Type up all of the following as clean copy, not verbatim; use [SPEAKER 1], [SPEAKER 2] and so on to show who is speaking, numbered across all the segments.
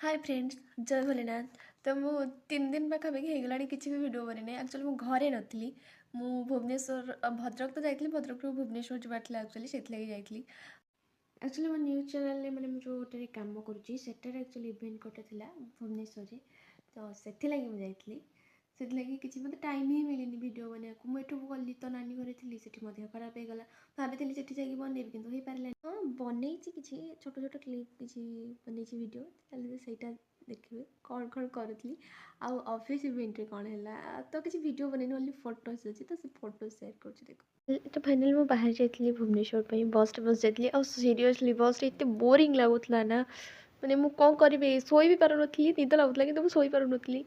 [SPEAKER 1] Hi friends जय भोलेनाथ। तो मु 3 दिन पाखापाखि होगला किसी भी वीडियो बनी एक्चुअली मुझे घरे नी मु भुवनेश्वर भद्रक तो जाइए भद्रक भुवनेश्वर जबार एक्चुअली से जाइए एक्चुअली मो न्यूज चैनल मैंने जो गोटे कम करुँचार एक्चुअली इवेंट गोटे था भुवनेश्वर तो से मुझे से किसी मतलब टाइम ही मिलनी वीडियो बनाया मुझे गली तो नानी घर थी से खराब हो गला भाभी से जाकि बनैबी कि हो पारे हाँ बनई किसी छोट छोट क्लिप किसी बनई वीडियो चलिए सहीटा देखिए कौन कौन करी आफिस इवेंट कौन है तो किसी वीडियो बनईनी ओनली फोटोज अच्छी तो से फोटो सेयार कर देख तो फाइनाली मुझे बाहर जाइए भुवनेश्वर बस जाइए आ सीरीयसली बस एत बोरिंग लगुला ना मैंने मुझे कौन करी शोई भी पार नी निद लगुला कि मुझे पार नी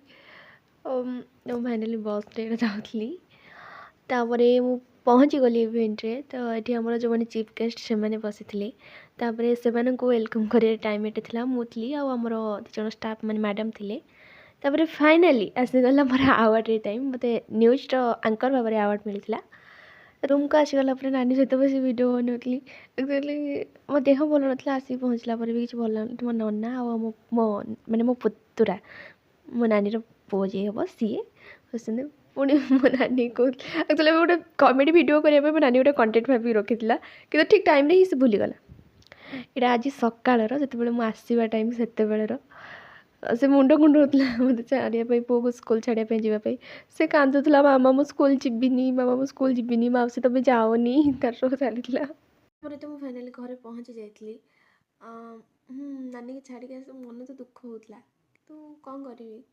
[SPEAKER 1] फाइनाली बस जाऊँगी तापर मु पहुँची गली इवेंट रे तो ये आम जो मैंने चीफ गेस्ट से बसी से वेलकम कर टाइम ये था मुझे आमर दीज स्टाफ मैंने मैडम थे तापर फाइनाली आसीगला मोर आवार्ड टाइम मत न्यूज आंकर भाव में आवार्ड मिलता रूम को आसीगला नानी सहित बस वीडियो बनौली एक्चुअली मो देह भल ना आसिक पहुँचला भी किसी भल मो नना मो माने मो पुतुरा मो नानी पुओ जी हम सी बस पुणी मो नानी को एक्चुअली गोटे कमेडी वीडियो करने मो नानी गोटे कंटेंट भाभी रखी कि ठीक टाइम ही से भूलीगला यहाँ आज सकाल जो मुझे आसवा टाइम से मुंड कुंड होता मत छाड़ापी पुओ को स्कूल छाड़ापी जावाई से कांदुला मामा मो स्कूल जीविनी मामा मो स्कूल जीविनी माउसी तुम जाओनी तार सब चलता तो मुझे फाइनाली घर पहुँची जाइए नानी की छाड़ी आस मन तो दुख होता तो कौन करी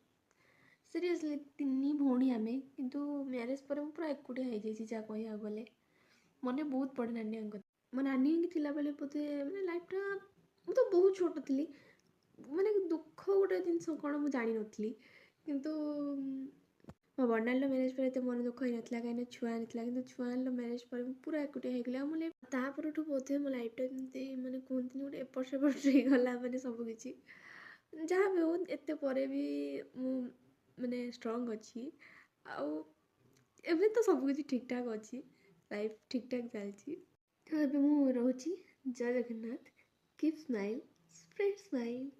[SPEAKER 1] सीरियसली 3 भौणी आम कितु मैरेज पर पूरा एकुटिया हो जाए जहाँ कह गले मन बहुत पड़े नानी मो नानी थी बोधे मैंने लाइफटा मुझे बहुत छोट थी माने दुख गोटे जिनस कौन मुझे जानी नी किंतु मो बर्णाल मैरेज पर एत मन दुख ही नाला कहीं छुआ नाला कि छुआल मैरेज पर पूरा एकुटिया होगला मुझे तापर बोधे मो लाइफटा एमती मैंने कहते गोटे एपट सेपट गला मैंने सबकि जहाँ भी हो एत पर भी माने स्ट्रंग अच्छी आउ तो सबकि ठीक ठाक अच्छी लाइफ ठीक ठाक चलती तो ये मुझे रोची जय Jagannath keep smile spread smile.